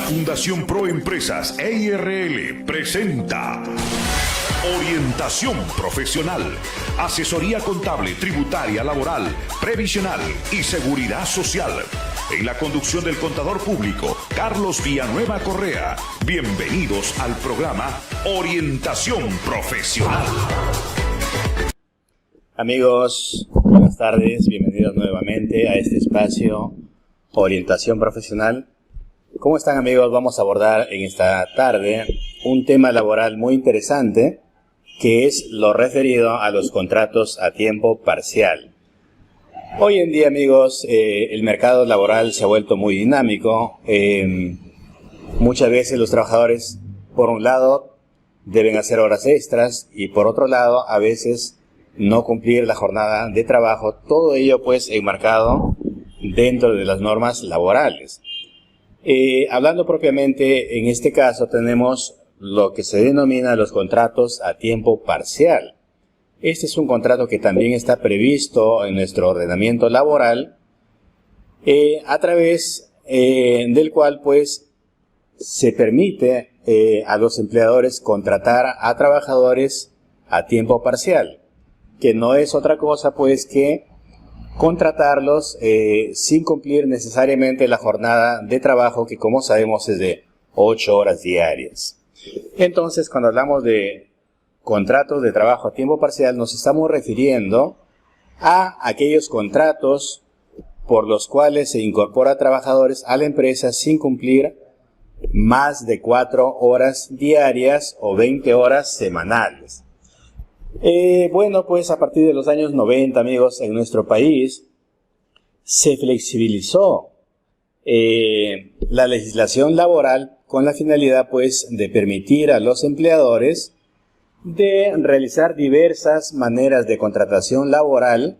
Fundación Pro Empresas EIRL presenta Orientación Profesional, asesoría contable, tributaria, laboral, previsional y seguridad social. En la conducción del contador público, Carlos Villanueva Correa. Bienvenidos al programa Orientación Profesional. Amigos, buenas tardes, bienvenidos nuevamente a este espacio Orientación Profesional. ¿Cómo están, amigos? Vamos a abordar en esta tarde un tema laboral muy interesante, que es lo referido a los contratos a tiempo parcial. Hoy en día, amigos, el mercado laboral se ha vuelto muy dinámico. Muchas veces los trabajadores, por un lado, deben hacer horas extras y por otro lado, a veces no cumplir la jornada de trabajo. Todo ello, pues, enmarcado dentro de las normas laborales. Hablando propiamente, en este caso tenemos lo que se denomina los contratos a tiempo parcial. Este es un contrato que también está previsto en nuestro ordenamiento laboral, a través del cual pues se permite a los empleadores contratar a trabajadores a tiempo parcial, que no es otra cosa pues que contratarlos sin cumplir necesariamente la jornada de trabajo, que como sabemos es de 8 horas diarias. Entonces, cuando hablamos de contratos de trabajo a tiempo parcial, nos estamos refiriendo a aquellos contratos por los cuales se incorpora trabajadores a la empresa sin cumplir más de 4 horas diarias o 20 horas semanales. Bueno, pues a partir de los años 90, amigos, en nuestro país se flexibilizó la legislación laboral con la finalidad, pues, de permitir a los empleadores de realizar diversas maneras de contratación laboral,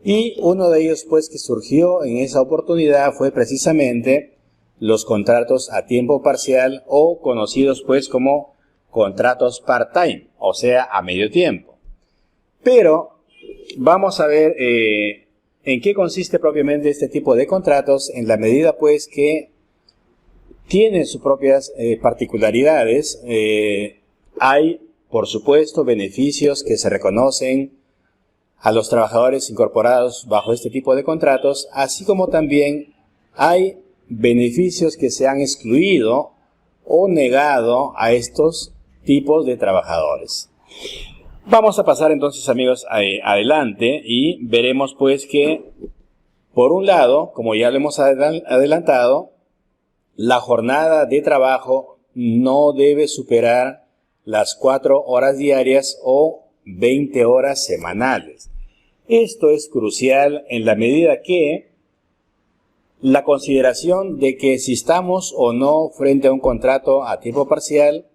y uno de ellos, pues, que surgió en esa oportunidad fue precisamente los contratos a tiempo parcial, o conocidos, pues, como contratos part-time, o sea, a medio tiempo. Pero vamos a ver en qué consiste propiamente este tipo de contratos, en la medida, pues, que tienen sus propias particularidades. Hay, por supuesto, beneficios que se reconocen a los trabajadores incorporados bajo este tipo de contratos, así como también hay beneficios que se han excluido o negado a estos tipos de trabajadores. Vamos a pasar entonces, amigos, adelante, y veremos pues que, por un lado, como ya lo hemos adelantado, la jornada de trabajo no debe superar las 4 horas diarias o 20 horas semanales. Esto es crucial en la medida que la consideración de que si estamos o no frente a un contrato a tiempo parcial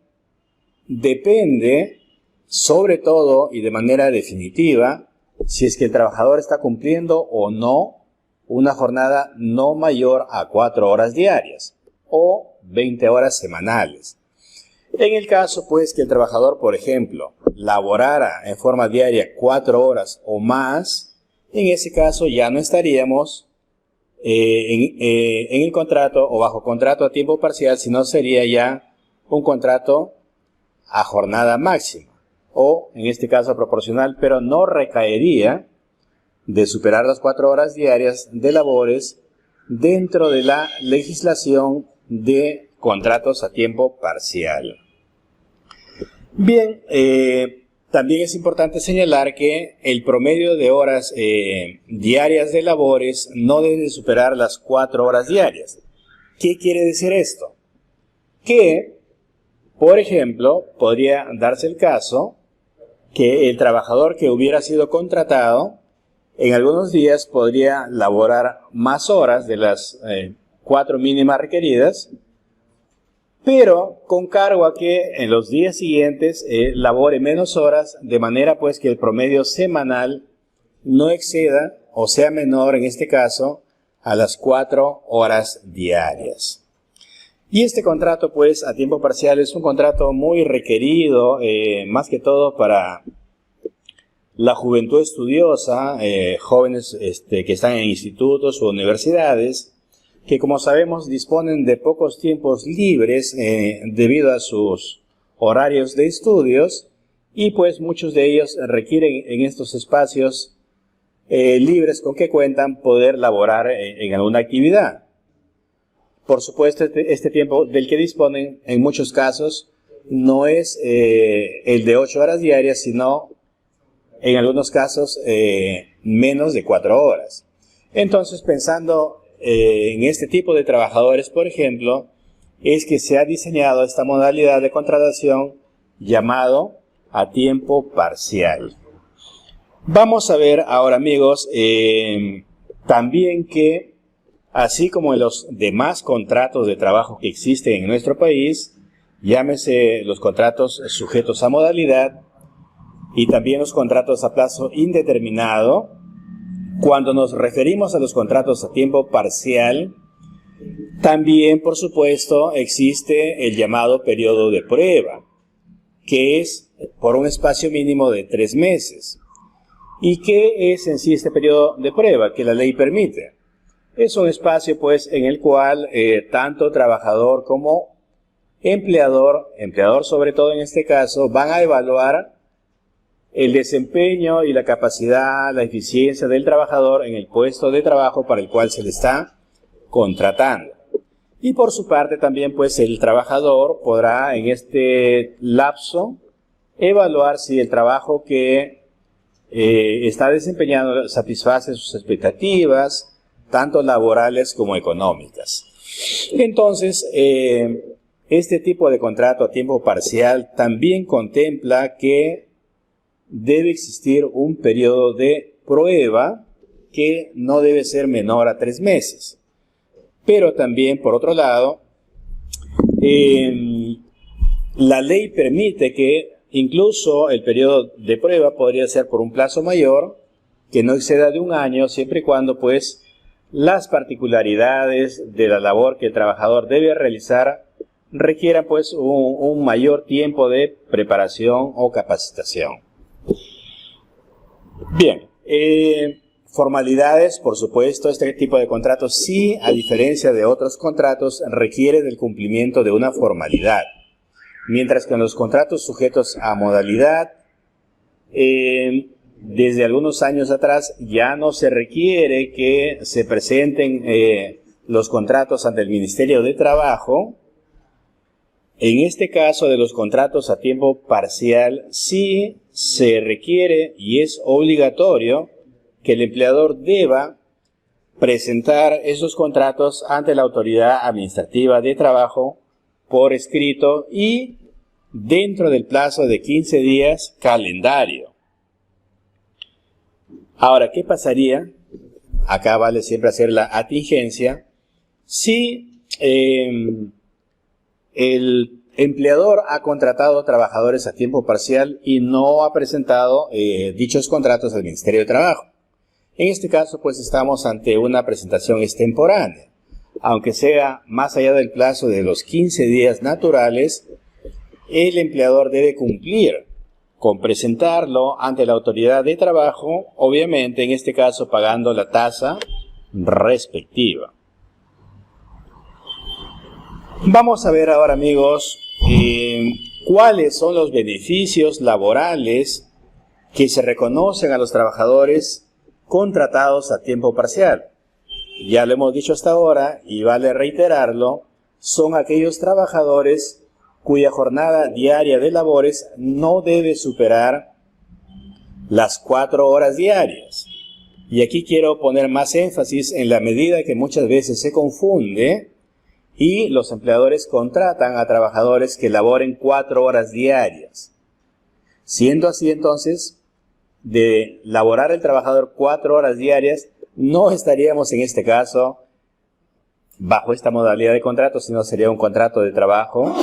depende, sobre todo y de manera definitiva, si es que el trabajador está cumpliendo o no una jornada no mayor a 4 horas diarias o 20 horas semanales. En el caso, pues, que el trabajador, por ejemplo, laborara en forma diaria 4 horas o más, en ese caso ya no estaríamos en el contrato o bajo contrato a tiempo parcial, sino sería ya un contrato a jornada máxima, o en este caso proporcional, pero no recaería de superar las 4 horas diarias de labores dentro de la legislación de contratos a tiempo parcial. Bien, también es importante señalar que el promedio de horas diarias de labores no debe superar las 4 horas diarias. ¿Qué quiere decir esto? Que, por ejemplo, podría darse el caso que el trabajador que hubiera sido contratado en algunos días podría laborar más horas de las 4 mínimas requeridas, pero con cargo a que en los días siguientes labore menos horas, de manera pues que el promedio semanal no exceda o sea menor, en este caso, a las 4 horas diarias. Y este contrato, pues, a tiempo parcial es un contrato muy requerido, más que todo para la juventud estudiosa, jóvenes que están en institutos o universidades, que, como sabemos, disponen de pocos tiempos libres debido a sus horarios de estudios, y pues muchos de ellos requieren en estos espacios libres con que cuentan poder laborar en alguna actividad. Por supuesto, este tiempo del que disponen en muchos casos no es el de 8 horas diarias, sino en algunos casos menos de 4 horas. Entonces, pensando en este tipo de trabajadores, por ejemplo, es que se ha diseñado esta modalidad de contratación llamado a tiempo parcial. Vamos a ver ahora, amigos, también que así como en los demás contratos de trabajo que existen en nuestro país, llámese los contratos sujetos a modalidad y también los contratos a plazo indeterminado, cuando nos referimos a los contratos a tiempo parcial, también, por supuesto, existe el llamado periodo de prueba, que es por un espacio mínimo de 3 meses. ¿Y qué es en sí este periodo de prueba que la ley permite? Es un espacio, pues, en el cual tanto trabajador como empleador sobre todo en este caso, van a evaluar el desempeño y la capacidad, la eficiencia del trabajador en el puesto de trabajo para el cual se le está contratando. Y por su parte también, pues, el trabajador podrá en este lapso evaluar si el trabajo que está desempeñando satisface sus expectativas, tanto laborales como económicas. Entonces, este tipo de contrato a tiempo parcial también contempla que debe existir un periodo de prueba que no debe ser menor a 3 meses. Pero también, por otro lado, la ley permite que incluso el periodo de prueba podría ser por un plazo mayor, que no exceda de 1 año, siempre y cuando, pues, las particularidades de la labor que el trabajador debe realizar requieran, pues, un mayor tiempo de preparación o capacitación. Bien, formalidades, por supuesto, este tipo de contratos sí, a diferencia de otros contratos, requiere del cumplimiento de una formalidad. Mientras que en los contratos sujetos a modalidad, desde algunos años atrás ya no se requiere que se presenten los contratos ante el Ministerio de Trabajo. En este caso de los contratos a tiempo parcial, sí se requiere y es obligatorio que el empleador deba presentar esos contratos ante la autoridad administrativa de trabajo por escrito y dentro del plazo de 15 días calendario. Ahora, ¿qué pasaría? Acá vale siempre hacer la atingencia. Si el empleador ha contratado trabajadores a tiempo parcial y no ha presentado dichos contratos al Ministerio de Trabajo. En este caso, pues, estamos ante una presentación extemporánea. Aunque sea más allá del plazo de los 15 días naturales, el empleador debe cumplir con presentarlo ante la autoridad de trabajo, obviamente en este caso pagando la tasa respectiva. Vamos a ver ahora, amigos, cuáles son los beneficios laborales que se reconocen a los trabajadores contratados a tiempo parcial. Ya lo hemos dicho hasta ahora y vale reiterarlo, son aquellos trabajadores cuya jornada diaria de labores no debe superar las 4 horas diarias. Y aquí quiero poner más énfasis en la medida que muchas veces se confunde y los empleadores contratan a trabajadores que laboren 4 horas diarias. Siendo así, entonces, de laborar el trabajador 4 horas diarias, no estaríamos en este caso bajo esta modalidad de contrato, sino sería un contrato de trabajo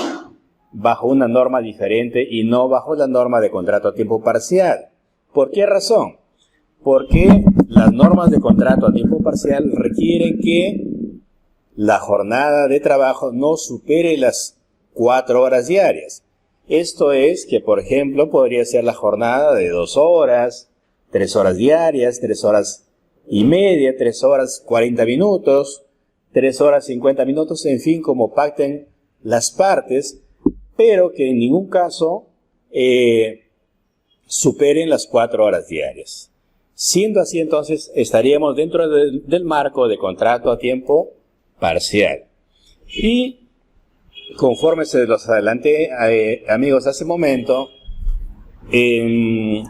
bajo una norma diferente y no bajo la norma de contrato a tiempo parcial. ¿Por qué razón? Porque las normas de contrato a tiempo parcial requieren que la jornada de trabajo no supere las 4 horas diarias. Esto es que, por ejemplo, podría ser la jornada de 2 horas, 3 horas diarias, 3 horas y media, 3 horas 40 minutos, 3 horas 50 minutos, en fin, como pacten las partes, pero que en ningún caso superen las 4 horas diarias. Siendo así, entonces, estaríamos dentro del marco de contrato a tiempo parcial. Y conforme se los adelanté, amigos, hace un momento,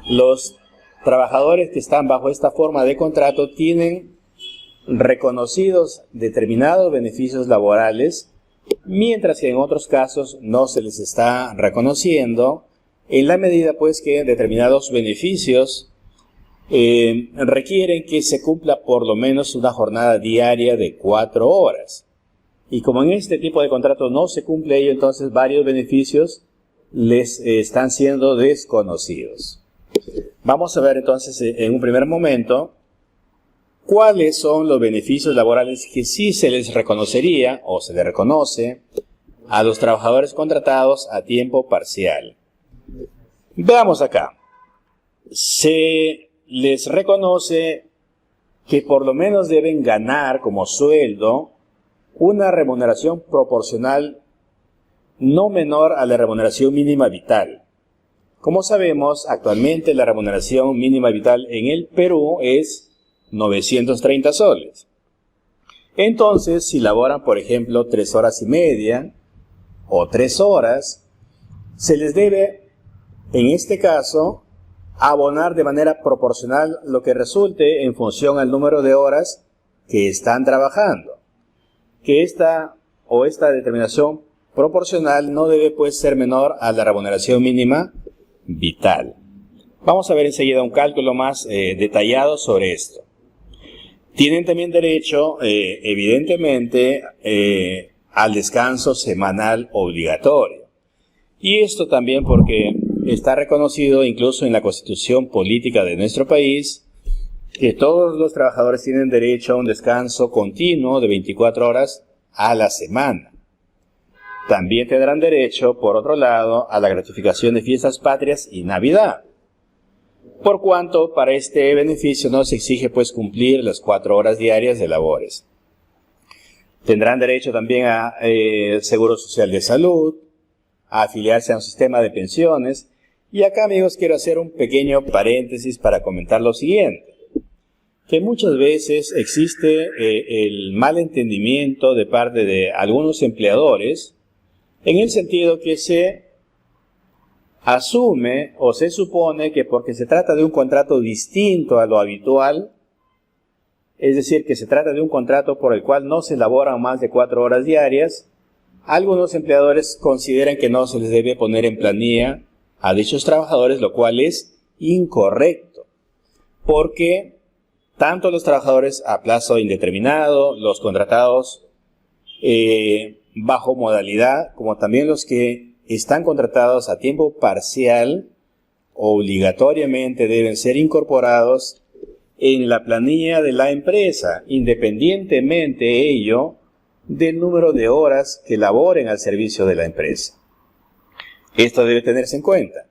los trabajadores que están bajo esta forma de contrato tienen reconocidos determinados beneficios laborales, mientras que en otros casos no se les está reconociendo, en la medida pues que determinados beneficios requieren que se cumpla por lo menos una jornada diaria de 4 horas. Y como en este tipo de contratos no se cumple ello, entonces varios beneficios les están siendo desconocidos. Vamos a ver entonces en un primer momento cuáles son los beneficios laborales que sí se les reconocería o se les reconoce a los trabajadores contratados a tiempo parcial. Veamos acá. Se les reconoce que por lo menos deben ganar como sueldo una remuneración proporcional no menor a la remuneración mínima vital. Como sabemos, actualmente la remuneración mínima vital en el Perú es 930 soles. Entonces, si laboran, por ejemplo, 3 horas y media o 3 horas, se les debe, en este caso, abonar de manera proporcional lo que resulte en función al número de horas que están trabajando. Que esta determinación proporcional no debe pues ser menor a la remuneración mínima vital. Vamos a ver enseguida un cálculo más detallado sobre esto. Tienen también derecho, evidentemente, al descanso semanal obligatorio. Y esto también porque está reconocido incluso en la Constitución Política de nuestro país, que todos los trabajadores tienen derecho a un descanso continuo de 24 horas a la semana. También tendrán derecho, por otro lado, a la gratificación de fiestas patrias y Navidad. Por cuanto para este beneficio no se exige pues cumplir las 4 horas diarias de labores. Tendrán derecho también a Seguro Social de Salud, a afiliarse a un sistema de pensiones. Y acá, amigos, quiero hacer un pequeño paréntesis para comentar lo siguiente. Que muchas veces existe el mal entendimiento de parte de algunos empleadores en el sentido que se asume o se supone que porque se trata de un contrato distinto a lo habitual, es decir, que se trata de un contrato por el cual no se laboran más de 4 horas diarias, algunos empleadores consideran que no se les debe poner en planilla a dichos trabajadores, lo cual es incorrecto, porque tanto los trabajadores a plazo indeterminado, los contratados bajo modalidad, como también los que están contratados a tiempo parcial, obligatoriamente deben ser incorporados en la planilla de la empresa, independientemente ello del número de horas que laboren al servicio de la empresa. Esto debe tenerse en cuenta.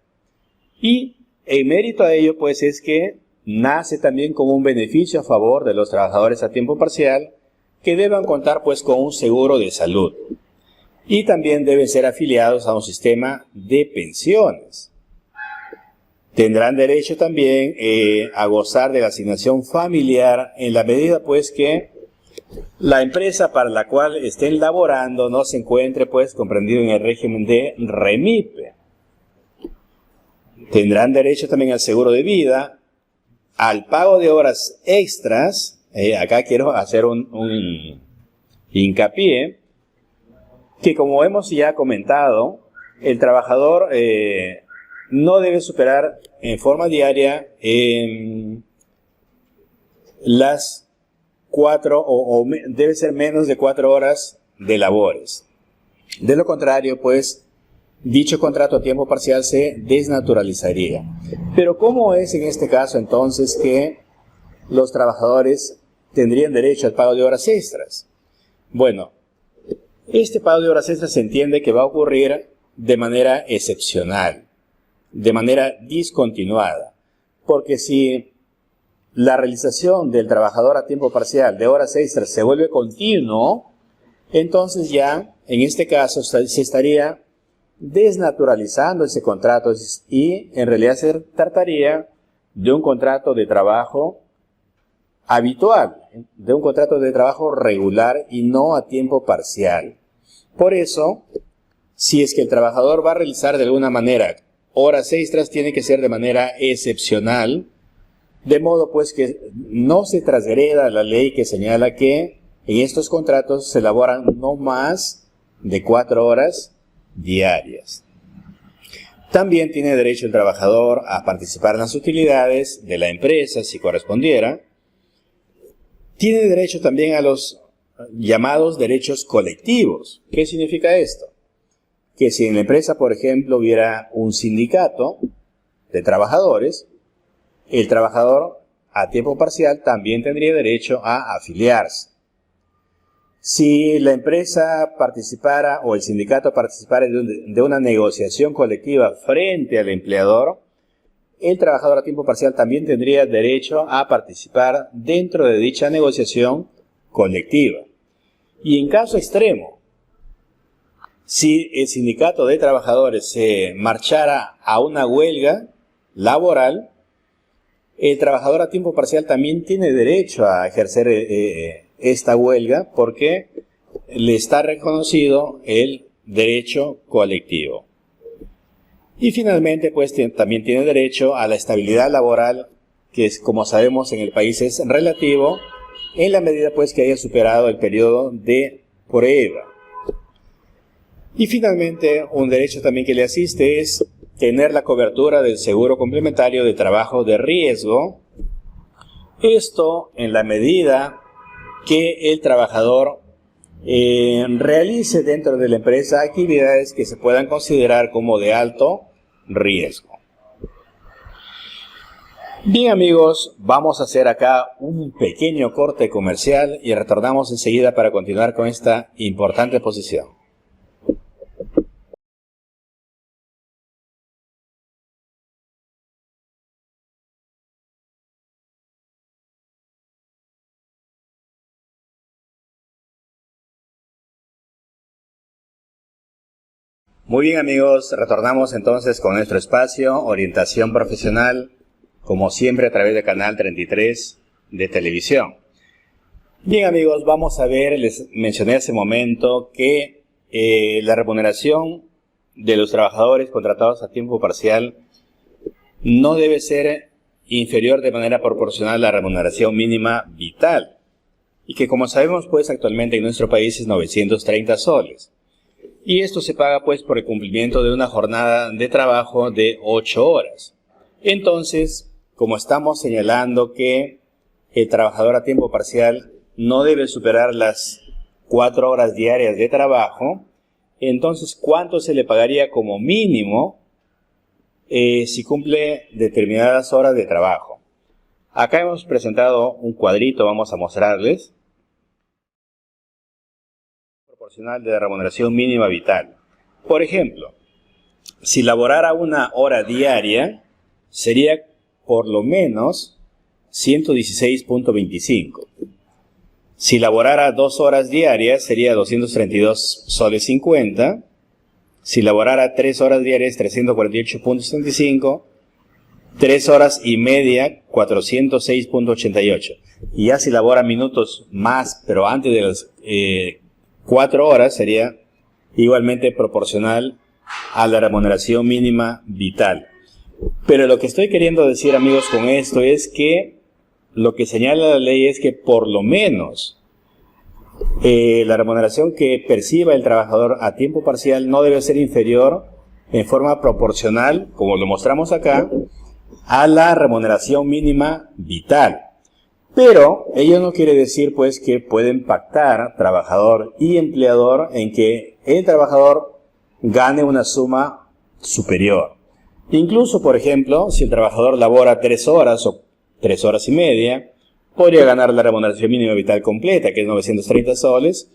Y en mérito a ello, pues, es que nace también como un beneficio a favor de los trabajadores a tiempo parcial que deban contar, pues, con un seguro de salud. Y también deben ser afiliados a un sistema de pensiones. Tendrán derecho también a gozar de la asignación familiar en la medida, pues, que la empresa para la cual estén laborando no se encuentre, pues, comprendido en el régimen de REMIPE. Tendrán derecho también al seguro de vida, al pago de horas extras. Acá quiero hacer un hincapié, que como hemos ya comentado, el trabajador no debe superar en forma diaria las 4 o debe ser menos de 4 horas de labores. De lo contrario, pues, dicho contrato a tiempo parcial se desnaturalizaría. Pero ¿cómo es en este caso entonces que los trabajadores tendrían derecho al pago de horas extras? Bueno, este pago de horas extras se entiende que va a ocurrir de manera excepcional, de manera discontinuada, porque si la realización del trabajador a tiempo parcial de horas extras se vuelve continuo, entonces ya, en este caso, se estaría desnaturalizando ese contrato y en realidad se trataría de un contrato de trabajo habitual, de un contrato de trabajo regular y no a tiempo parcial. Por eso, si es que el trabajador va a realizar de alguna manera horas extras, tiene que ser de manera excepcional, de modo pues que no se transgreda la ley que señala que en estos contratos se elaboran no más de 4 horas diarias. También tiene derecho el trabajador a participar en las utilidades de la empresa, si correspondiera. Tiene derecho también a los llamados derechos colectivos. ¿Qué significa esto? Que si en la empresa, por ejemplo, hubiera un sindicato de trabajadores, el trabajador a tiempo parcial también tendría derecho a afiliarse. Si la empresa participara o el sindicato participara de una negociación colectiva frente al empleador, el trabajador a tiempo parcial también tendría derecho a participar dentro de dicha negociación colectiva. Y en caso extremo, si el sindicato de trabajadores se marchara a una huelga laboral, el trabajador a tiempo parcial también tiene derecho a ejercer esta huelga porque le está reconocido el derecho colectivo. Y finalmente, pues también tiene derecho a la estabilidad laboral, que es, como sabemos, en el país es relativo, en la medida pues que haya superado el periodo de prueba. Y finalmente, un derecho también que le asiste es tener la cobertura del seguro complementario de trabajo de riesgo. Esto en la medida que el trabajador realice dentro de la empresa actividades que se puedan considerar como de alto riesgo. Bien amigos, vamos a hacer acá un pequeño corte comercial y retornamos enseguida para continuar con esta importante exposición. Muy bien amigos, retornamos entonces con nuestro espacio Orientación Profesional, como siempre a través de Canal 33 de televisión. Bien amigos, vamos a ver, les mencioné hace un momento que la remuneración de los trabajadores contratados a tiempo parcial no debe ser inferior de manera proporcional a la remuneración mínima vital, y que como sabemos pues actualmente en nuestro país es 930 soles. Y esto se paga pues por el cumplimiento de una jornada de trabajo de 8 horas. Entonces, como estamos señalando que el trabajador a tiempo parcial no debe superar las 4 horas diarias de trabajo, entonces ¿cuánto se le pagaría como mínimo si cumple determinadas horas de trabajo? Acá hemos presentado un cuadrito, vamos a mostrarles. Proporcional de la remuneración mínima vital. Por ejemplo, si laborara 1 hora diaria, sería por lo menos 116.25. Si laborara 2 horas diarias, sería 232 soles 50. Si laborara 3 horas diarias, 348.75. 3 horas y media, 406.88. Y ya si labora minutos más, pero antes de las 4 horas, sería igualmente proporcional a la remuneración mínima vital. Pero lo que estoy queriendo decir amigos con esto es que lo que señala la ley es que por lo menos la remuneración que perciba el trabajador a tiempo parcial no debe ser inferior en forma proporcional, como lo mostramos acá, a la remuneración mínima vital. Pero ello no quiere decir pues que pueden pactar trabajador y empleador en que el trabajador gane una suma superior. Incluso, por ejemplo, si el trabajador labora 3 horas o 3 horas y media, podría ganar la remuneración mínima vital completa, que es 930 soles,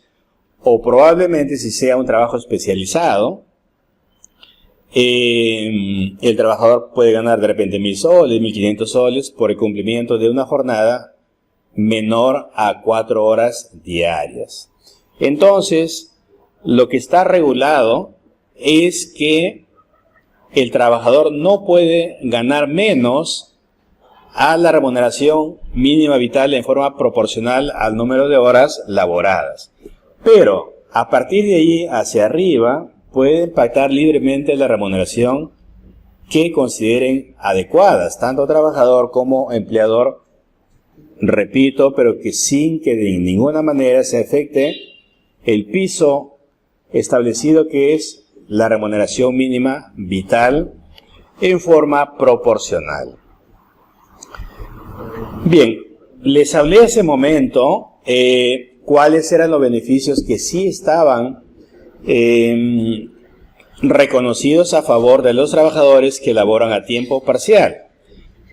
o probablemente si sea un trabajo especializado, el trabajador puede ganar de repente 1.000 soles, 1.500 soles por el cumplimiento de una jornada menor a 4 horas diarias. Entonces, lo que está regulado es que el trabajador no puede ganar menos a la remuneración mínima vital en forma proporcional al número de horas laboradas. Pero a partir de allí hacia arriba pueden pactar libremente la remuneración que consideren adecuadas, tanto trabajador como empleador, repito, pero que sin que de ninguna manera se afecte el piso establecido, que es la remuneración mínima vital en forma proporcional. Bien, les hablé hace momento cuáles eran los beneficios que sí estaban reconocidos a favor de los trabajadores que laboran a tiempo parcial.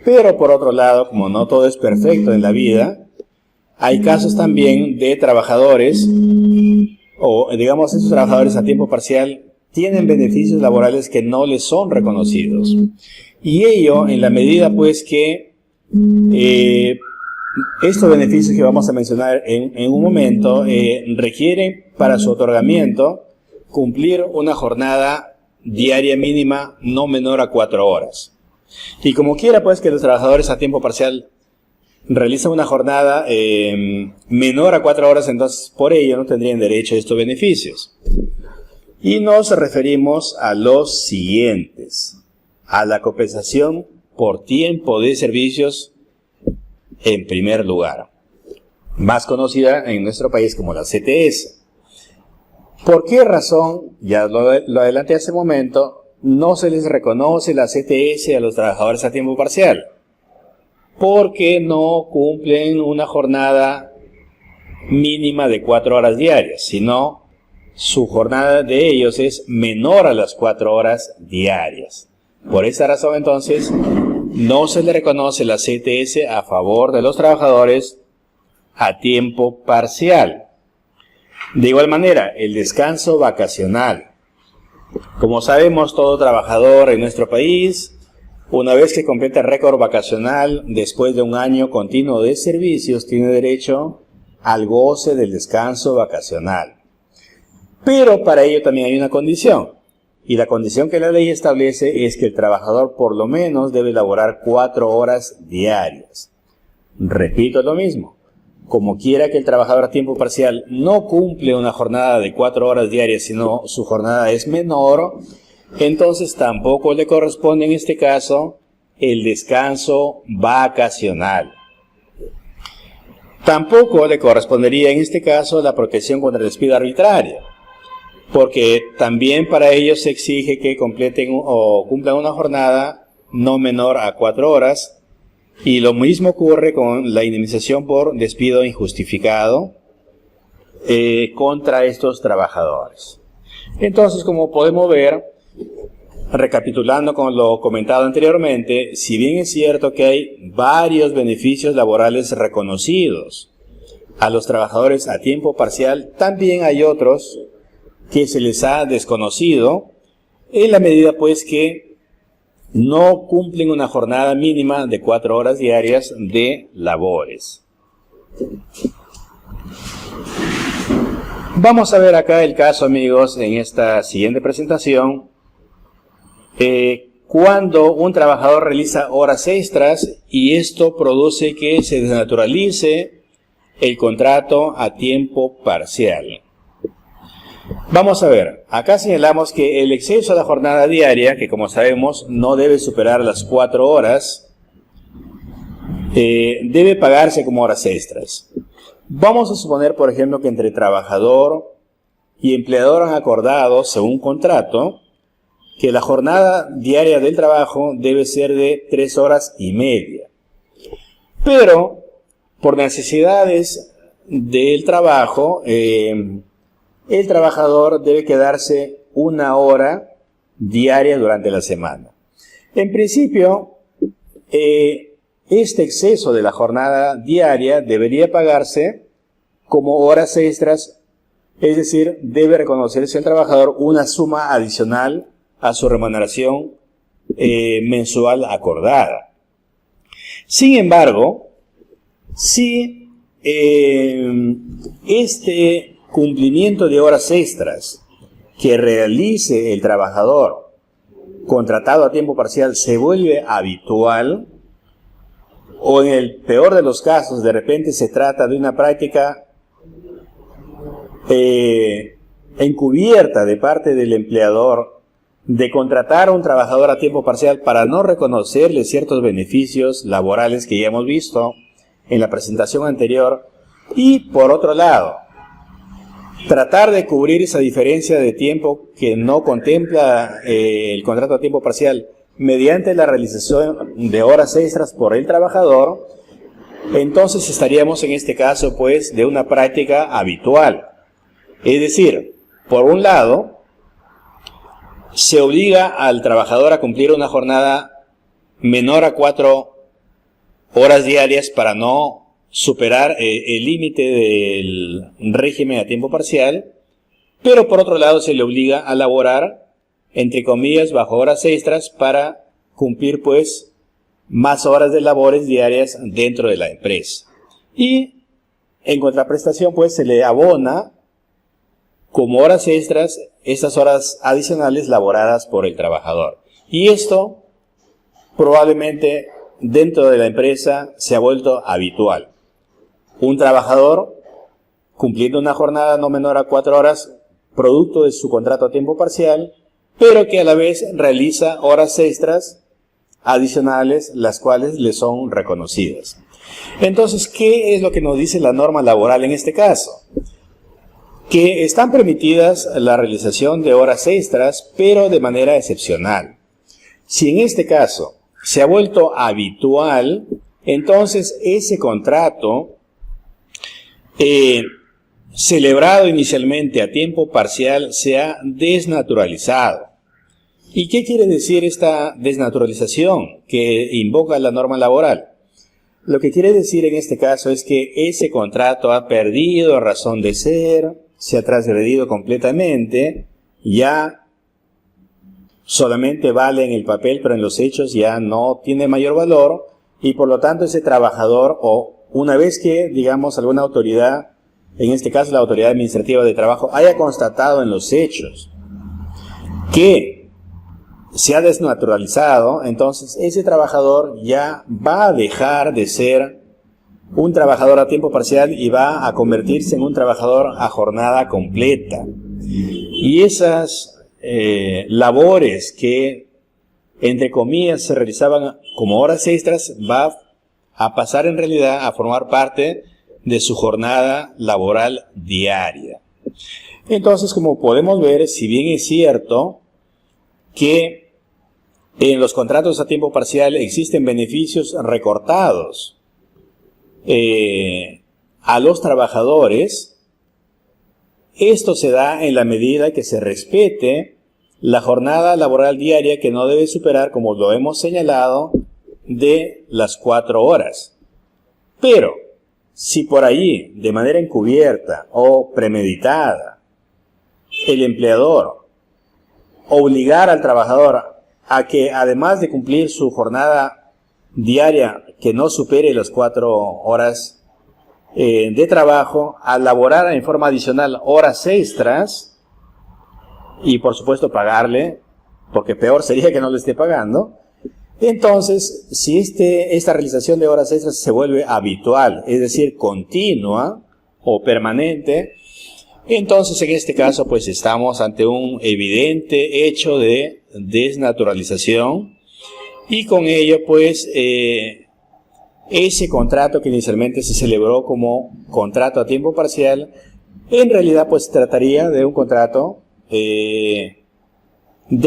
Pero por otro lado, como no todo es perfecto en la vida, hay casos también de trabajadores, o digamos esos trabajadores a tiempo parcial tienen beneficios laborales que no les son reconocidos. Y ello en la medida pues que estos beneficios que vamos a mencionar en un momento requieren para su otorgamiento cumplir una jornada diaria mínima no menor a 4 horas. Y como quiera pues que los trabajadores a tiempo parcial realizan una jornada menor a 4 horas, entonces por ello no tendrían derecho a estos beneficios. Y nos referimos a los siguientes: a la compensación por tiempo de servicios en primer lugar, más conocida en nuestro país como la CTS. ¿Por qué razón, ya lo adelanté hace un momento, no se les reconoce la CTS a los trabajadores a tiempo parcial? Porque no cumplen una jornada mínima de 4 horas diarias, sino su jornada de ellos es menor a las 4 horas diarias. Por esa razón, entonces, no se le reconoce la CTS a favor de los trabajadores a tiempo parcial. De igual manera, el descanso vacacional. Como sabemos, todo trabajador en nuestro país, una vez que completa el récord vacacional después de un año continuo de servicios, tiene derecho al goce del descanso vacacional. Pero para ello también hay una condición. Y la condición que la ley establece es que el trabajador por lo menos debe laborar 4 horas diarias. Repito lo mismo. Como quiera que el trabajador a tiempo parcial no cumple una jornada de 4 horas diarias, sino su jornada es menor, entonces tampoco le corresponde en este caso el descanso vacacional. Tampoco le correspondería en este caso la protección contra el despido arbitrario, porque también para ellos se exige que completen o cumplan una jornada no menor a 4 horas, y lo mismo ocurre con la indemnización por despido injustificado contra estos trabajadores. Entonces, como podemos ver, recapitulando con lo comentado anteriormente, si bien es cierto que hay varios beneficios laborales reconocidos a los trabajadores a tiempo parcial, también hay otros que se les ha desconocido en la medida pues que no cumplen una jornada mínima de 4 horas diarias de labores. Vamos a ver acá el caso, amigos, en esta siguiente presentación, cuando un trabajador realiza horas extras y esto produce que se desnaturalice el contrato a tiempo parcial. Vamos a ver, acá señalamos que el exceso a la jornada diaria, que como sabemos no debe superar las 4 horas, debe pagarse como horas extras. Vamos a suponer, por ejemplo, que entre trabajador y empleador han acordado, según contrato, que la jornada diaria del trabajo debe ser de 3 horas y media. Pero, por necesidades del trabajo, el trabajador debe quedarse 1 hora diaria durante la semana. En principio, este exceso de la jornada diaria debería pagarse como horas extras, es decir, debe reconocerse al trabajador una suma adicional a su remuneración mensual acordada. Sin embargo, si este cumplimiento de horas extras que realice el trabajador contratado a tiempo parcial se vuelve habitual, o en el peor de los casos, de repente se trata de una práctica encubierta de parte del empleador de contratar a un trabajador a tiempo parcial para no reconocerle ciertos beneficios laborales que ya hemos visto en la presentación anterior, y por otro lado, tratar de cubrir esa diferencia de tiempo que no contempla el contrato a tiempo parcial mediante la realización de horas extras por el trabajador, entonces estaríamos en este caso pues de una práctica habitual. Es decir, por un lado, se obliga al trabajador a cumplir una jornada menor a 4 horas diarias para no superar el límite del régimen a tiempo parcial, pero por otro lado se le obliga a laborar, entre comillas, bajo horas extras para cumplir pues más horas de labores diarias dentro de la empresa. Y en contraprestación pues se le abona como horas extras estas horas adicionales laboradas por el trabajador. Y esto probablemente dentro de la empresa se ha vuelto habitual. Un trabajador cumpliendo una jornada no menor a 4 horas, producto de su contrato a tiempo parcial, pero que a la vez realiza horas extras adicionales, las cuales le son reconocidas. Entonces, ¿qué es lo que nos dice la norma laboral en este caso? Que están permitidas la realización de horas extras, pero de manera excepcional. Si en este caso se ha vuelto habitual, entonces ese contrato celebrado inicialmente a tiempo parcial se ha desnaturalizado. ¿Y qué quiere decir esta desnaturalización que invoca la norma laboral? Lo que quiere decir en este caso es que ese contrato ha perdido razón de ser, se ha transgredido completamente, ya solamente vale en el papel, pero en los hechos ya no tiene mayor valor, y por lo tanto ese trabajador, o una vez que, digamos, alguna autoridad, en este caso la autoridad administrativa de trabajo, haya constatado en los hechos que se ha desnaturalizado, entonces ese trabajador ya va a dejar de ser un trabajador a tiempo parcial y va a convertirse en un trabajador a jornada completa. Y esas labores que, entre comillas, se realizaban como horas extras, va a pasar en realidad a formar parte de su jornada laboral diaria. Entonces, como podemos ver, si bien es cierto que en los contratos a tiempo parcial existen beneficios recortados a los trabajadores, esto se da en la medida que se respete la jornada laboral diaria, que no debe superar, como lo hemos señalado, de las 4 horas. Pero si por allí, de manera encubierta o premeditada, el empleador obligara al trabajador a que, además de cumplir su jornada diaria que no supere las 4 horas de trabajo, a laborar en forma adicional horas extras, y por supuesto pagarle, porque peor sería que no le esté pagando, entonces si esta realización de horas extras se vuelve habitual, es decir, continua o permanente, entonces en este caso pues estamos ante un evidente hecho de desnaturalización, y con ello pues ese contrato que inicialmente se celebró como contrato a tiempo parcial, en realidad pues trataría de un contrato de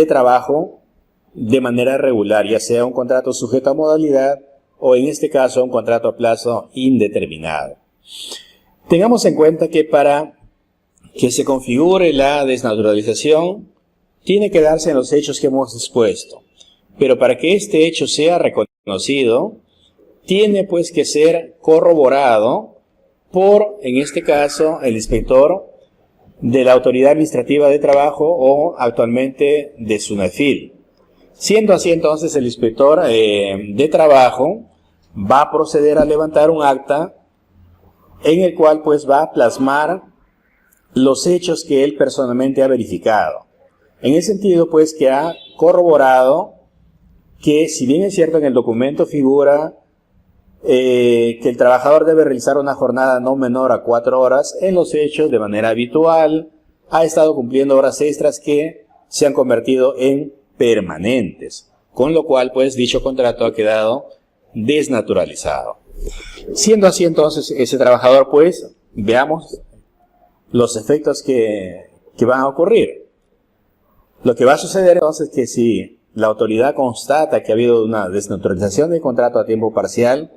trabajo de manera regular, ya sea un contrato sujeto a modalidad o en este caso un contrato a plazo indeterminado. Tengamos en cuenta que para que se configure la desnaturalización tiene que darse en los hechos que hemos expuesto, pero para que este hecho sea reconocido tiene pues que ser corroborado por, en este caso, el inspector de la Autoridad Administrativa de Trabajo o actualmente de SUNAFIL. Siendo así, entonces, el inspector de trabajo va a proceder a levantar un acta en el cual pues va a plasmar los hechos que él personalmente ha verificado. En el sentido pues que ha corroborado que, si bien es cierto en el documento figura que el trabajador debe realizar una jornada no menor a 4 horas, en los hechos de manera habitual ha estado cumpliendo horas extras que se han convertido en permanentes, con lo cual pues dicho contrato ha quedado desnaturalizado. Siendo así, entonces, ese trabajador pues, veamos los efectos que van a ocurrir. Lo que va a suceder entonces es que si la autoridad constata que ha habido una desnaturalización del contrato a tiempo parcial,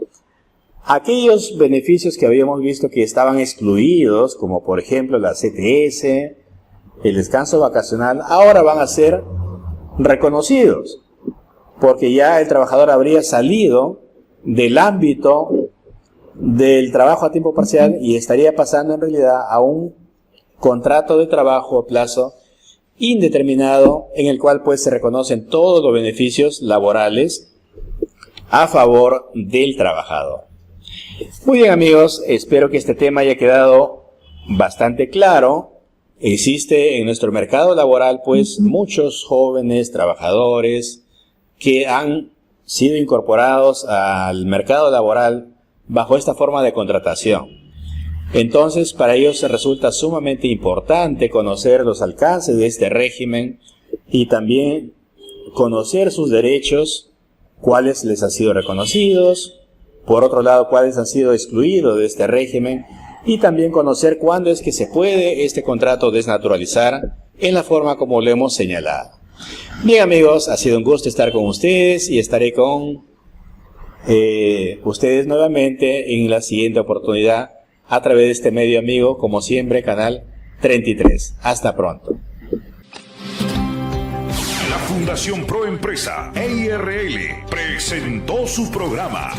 aquellos beneficios que habíamos visto que estaban excluidos, como por ejemplo la CTS, el descanso vacacional, ahora van a ser reconocidos, porque ya el trabajador habría salido del ámbito del trabajo a tiempo parcial y estaría pasando en realidad a un contrato de trabajo a plazo indeterminado, en el cual pues se reconocen todos los beneficios laborales a favor del trabajador. Muy bien, amigos, espero que este tema haya quedado bastante claro. Existe en nuestro mercado laboral pues muchos jóvenes trabajadores que han sido incorporados al mercado laboral bajo esta forma de contratación. Entonces, para ellos resulta sumamente importante conocer los alcances de este régimen y también conocer sus derechos, cuáles les han sido reconocidos, por otro lado, cuáles han sido excluidos de este régimen, y también conocer cuándo es que se puede este contrato desnaturalizar en la forma como lo hemos señalado. Bien, amigos, ha sido un gusto estar con ustedes y estaré con ustedes nuevamente en la siguiente oportunidad a través de este medio amigo, como siempre, Canal 33. Hasta pronto. La Fundación Proempresa EIRL presentó su programa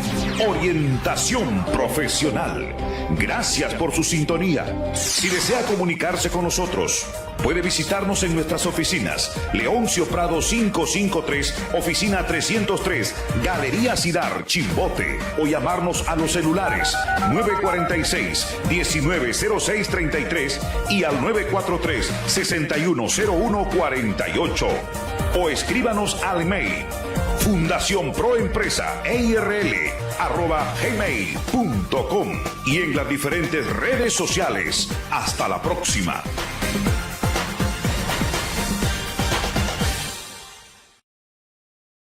Orientación Profesional. Gracias por su sintonía. Si desea comunicarse con nosotros, puede visitarnos en nuestras oficinas. Leoncio Prado 553, oficina 303, Galería Sidar, Chimbote, o llamarnos a los celulares 946-190633 y al 943-610148. O escríbanos al email fundacionproempresa@gmail.com y en las diferentes redes sociales. Hasta la próxima.